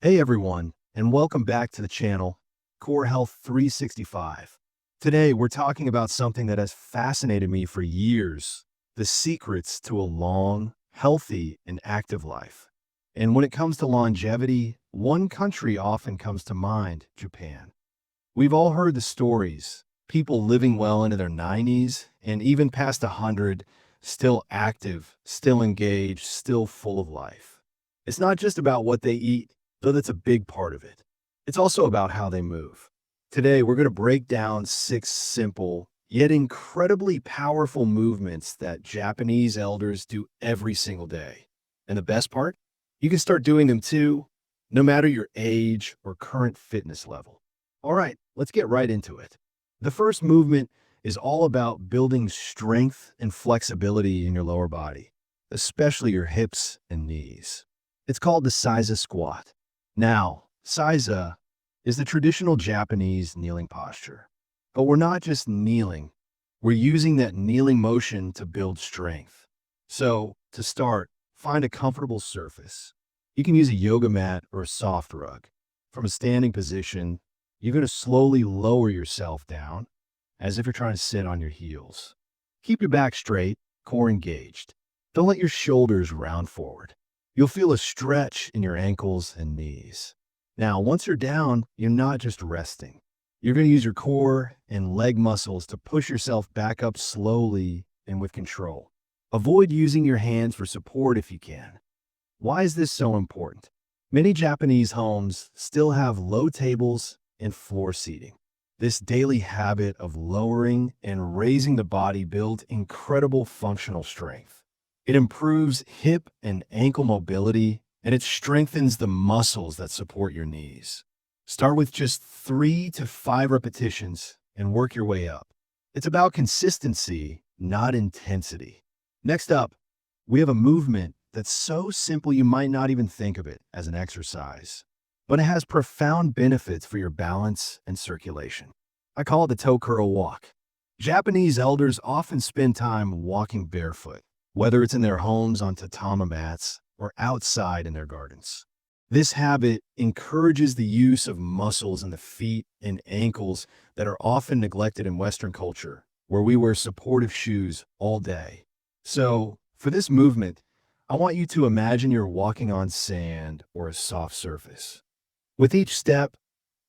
Hey everyone, and welcome back to the channel, Core Health 365. Today we're talking about something that has fascinated me for years, the secrets to a long, healthy, and active life. And when it comes to longevity, one country often comes to mind, Japan. We've all heard the stories, people living well into their 90s and even past 100, still active, still engaged, still full of life. It's not just about what they eat, though that's a big part of it. It's also about how they move. Today, we're going to break down 6 simple, yet incredibly powerful movements that Japanese elders do every single day. And the best part? You can start doing them too, no matter your age or current fitness level. All right, let's get right into it. The first movement is all about building strength and flexibility in your lower body, especially your hips and knees. It's called the Seiza squat. Now, Seiza is the traditional Japanese kneeling posture. But we're not just kneeling, we're using that kneeling motion to build strength. So, to start, find a comfortable surface. You can use a yoga mat or a soft rug. From a standing position, you're going to slowly lower yourself down as if you're trying to sit on your heels. Keep your back straight, core engaged. Don't let your shoulders round forward. You'll feel a stretch in your ankles and knees. Now, once you're down, you're not just resting. You're going to use your core and leg muscles to push yourself back up slowly and with control. Avoid using your hands for support if you can. Why is this so important? Many Japanese homes still have low tables and floor seating. This daily habit of lowering and raising the body builds incredible functional strength. It improves hip and ankle mobility, and it strengthens the muscles that support your knees. Start with just 3 to 5 repetitions and work your way up. It's about consistency, not intensity. Next up, we have a movement that's so simple you might not even think of it as an exercise, but it has profound benefits for your balance and circulation. I call it the toe curl walk. Japanese elders often spend time walking barefoot, whether it's in their homes on tatami mats or outside in their gardens. This habit encourages the use of muscles in the feet and ankles that are often neglected in Western culture, where we wear supportive shoes all day. So, for this movement, I want you to imagine you're walking on sand or a soft surface. With each step,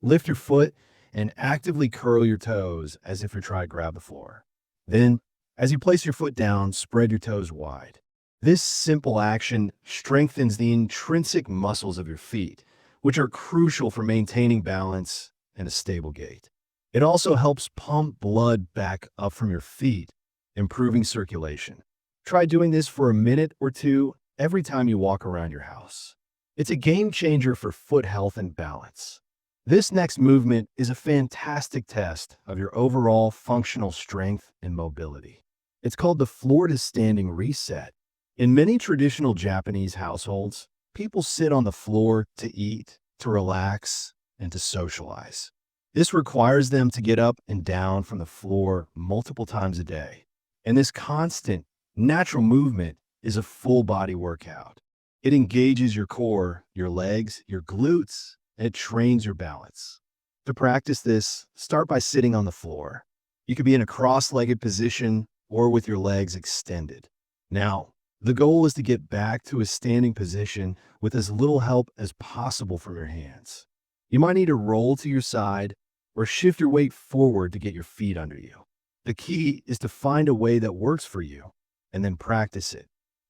lift your foot and actively curl your toes as if you're trying to grab the floor. Then, as you place your foot down, spread your toes wide. This simple action strengthens the intrinsic muscles of your feet, which are crucial for maintaining balance and a stable gait. It also helps pump blood back up from your feet, improving circulation. Try doing this for a minute or two every time you walk around your house. It's a game changer for foot health and balance. This next movement is a fantastic test of your overall functional strength and mobility. It's called the floor to standing reset. In many traditional Japanese households, people sit on the floor to eat, to relax, and to socialize. This requires them to get up and down from the floor multiple times a day. And this constant, natural movement is a full body workout. It engages your core, your legs, your glutes, and it trains your balance. To practice this, start by sitting on the floor. You could be in a cross-legged position or with your legs extended. Now, the goal is to get back to a standing position with as little help as possible from your hands. You might need to roll to your side or shift your weight forward to get your feet under you. The key is to find a way that works for you and then practice it.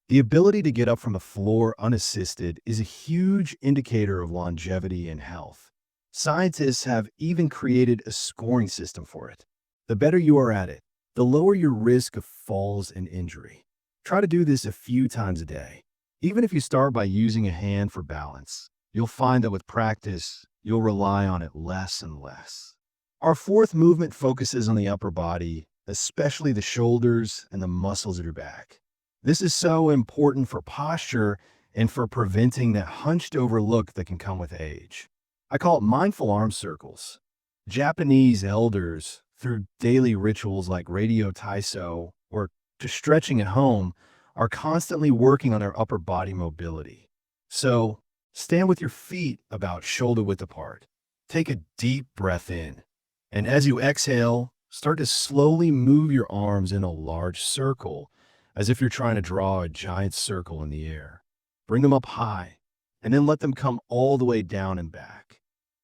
The ability to get up from the floor unassisted is a huge indicator of longevity and health. Scientists have even created a scoring system for it. The better you are at it, the lower your risk of falls and injury. Try to do this a few times a day. Even if you start by using a hand for balance, you'll find that with practice, you'll rely on it less and less. Our fourth movement focuses on the upper body, especially the shoulders and the muscles of your back. This is so important for posture and for preventing that hunched over look that can come with age. I call it mindful arm circles. Japanese elders, through daily rituals like radio taiso or just stretching at home, are constantly working on their upper body mobility. So, Stand with your feet about shoulder width apart. Take a deep breath in. And as you exhale, start to slowly move your arms in a large circle, as if you're trying to draw a giant circle in the air. Bring them up high, and then let them come all the way down and back.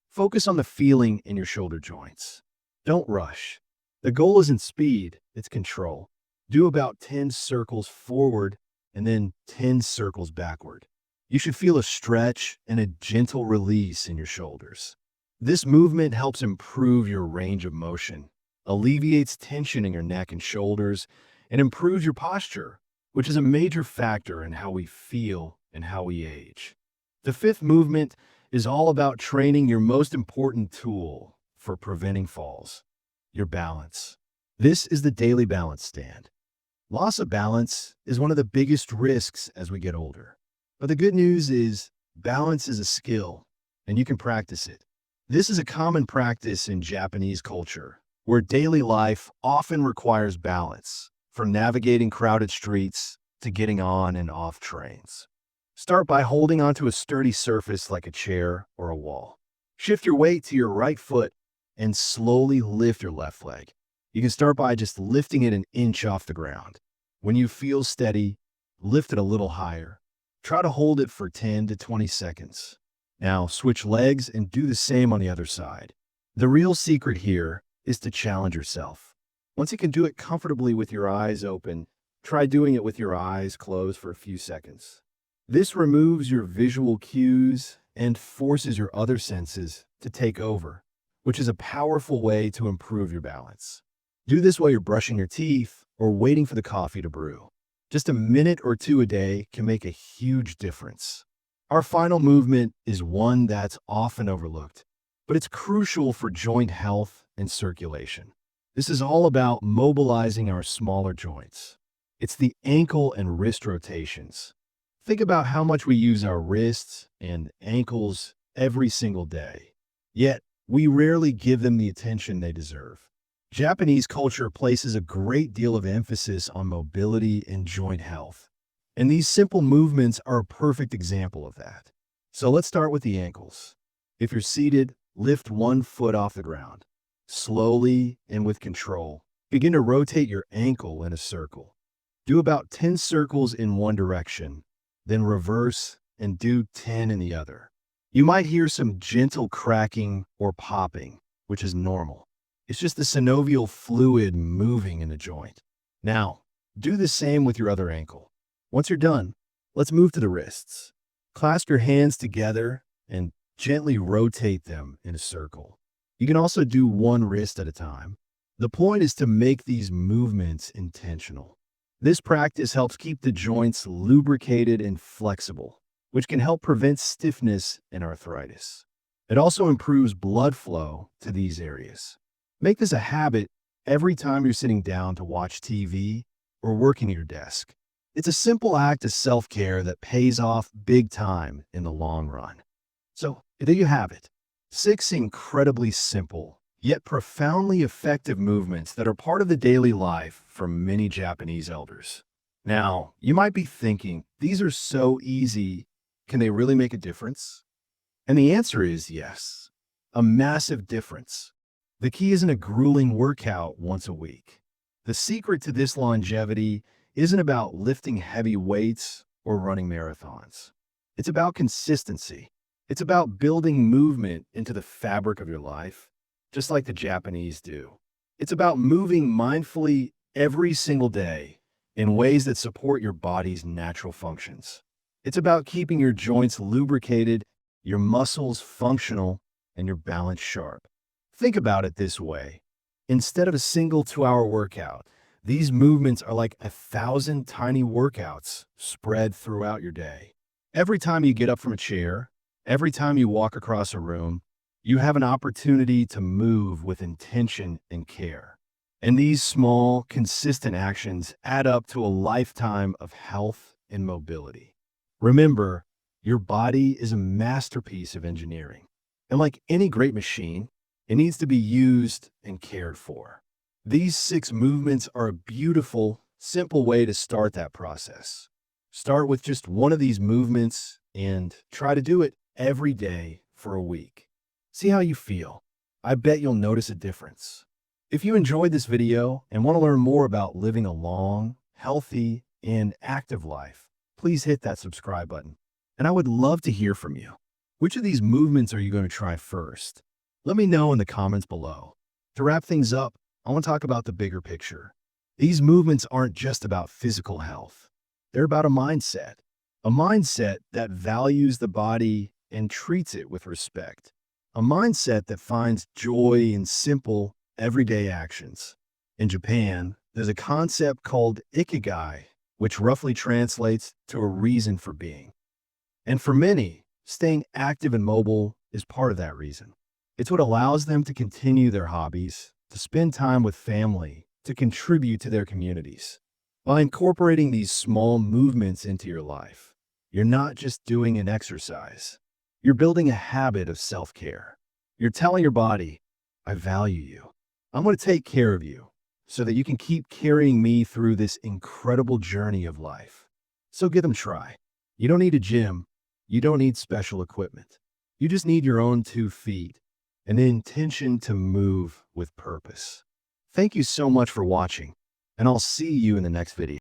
Focus on the feeling in your shoulder joints. Don't rush. The goal isn't speed, it's control. Do about 10 circles forward and then 10 circles backward. You should feel a stretch and a gentle release in your shoulders. This movement helps improve your range of motion, alleviates tension in your neck and shoulders, and improves your posture, which is a major factor in how we feel and how we age. The fifth movement is all about training your most important tool for preventing falls, your balance. This is the daily balance stand. Loss of balance is one of the biggest risks as we get older. But the good news is balance is a skill, and you can practice it. This is a common practice in Japanese culture, where daily life often requires balance, from navigating crowded streets to getting on and off trains. Start by holding onto a sturdy surface like a chair or a wall. Shift your weight to your right foot and slowly lift your left leg. You can start by just lifting it an inch off the ground. When you feel steady, lift it a little higher. Try to hold it for 10 to 20 seconds. Now switch legs and do the same on the other side. The real secret here is to challenge yourself. Once you can do it comfortably with your eyes open, try doing it with your eyes closed for a few seconds. This removes your visual cues and forces your other senses to take over, which is a powerful way to improve your balance. Do this while you're brushing your teeth or waiting for the coffee to brew. Just a minute or two a day can make a huge difference. Our final movement is one that's often overlooked, but it's crucial for joint health and circulation. This is all about mobilizing our smaller joints. It's the ankle and wrist rotations. Think about how much we use our wrists and ankles every single day. Yet, we rarely give them the attention they deserve. Japanese culture places a great deal of emphasis on mobility and joint health, and these simple movements are a perfect example of that. So let's start with the ankles. If you're seated, lift one foot off the ground. Slowly and with control, begin to rotate your ankle in a circle. Do about 10 circles in one direction, then reverse and do 10 in the other. You might hear some gentle cracking or popping, which is normal. It's just the synovial fluid moving in the joint. Now, do the same with your other ankle. Once you're done, let's move to the wrists. Clasp your hands together and gently rotate them in a circle. You can also do one wrist at a time. The point is to make these movements intentional. This practice helps keep the joints lubricated and flexible, which can help prevent stiffness and arthritis. It also improves blood flow to these areas. Make this a habit every time you're sitting down to watch TV or working at your desk. It's a simple act of self-care that pays off big time in the long run. So, there you have it. 6 incredibly simple, yet profoundly effective movements that are part of the daily life for many Japanese elders. Now, you might be thinking, these are so easy, can they really make a difference? And the answer is yes, a massive difference. The key isn't a grueling workout once a week. The secret to this longevity isn't about lifting heavy weights or running marathons. It's about consistency. It's about building movement into the fabric of your life, just like the Japanese do. It's about moving mindfully every single day in ways that support your body's natural functions. It's about keeping your joints lubricated, your muscles functional, and your balance sharp. Think about it this way. Instead of a single 2-hour workout, these movements are like 1,000 tiny workouts spread throughout your day. Every time you get up from a chair, every time you walk across a room, you have an opportunity to move with intention and care. And these small, consistent actions add up to a lifetime of health and mobility. Remember, your body is a masterpiece of engineering. And like any great machine, it needs to be used and cared for. These 6 movements are a beautiful, simple way to start that process. Start with just one of these movements and try to do it every day for a week. See how you feel. I bet you'll notice a difference. If you enjoyed this video and want to learn more about living a long, healthy, and active life, please hit that subscribe button. And I would love to hear from you. Which of these movements are you going to try first? Let me know in the comments below. To wrap things up, I want to talk about the bigger picture. These movements aren't just about physical health. They're about a mindset that values the body and treats it with respect, a mindset that finds joy in simple, everyday actions. In Japan, there's a concept called ikigai, which roughly translates to a reason for being. And for many, staying active and mobile is part of that reason. It's what allows them to continue their hobbies, to spend time with family, to contribute to their communities. By incorporating these small movements into your life, you're not just doing an exercise. You're building a habit of self-care. You're telling your body, I value you. I'm going to take care of you so that you can keep carrying me through this incredible journey of life. So give them a try. You don't need a gym. You don't need special equipment. You just need your own 2 feet and the intention to move with purpose. Thank you so much for watching, and I'll see you in the next video.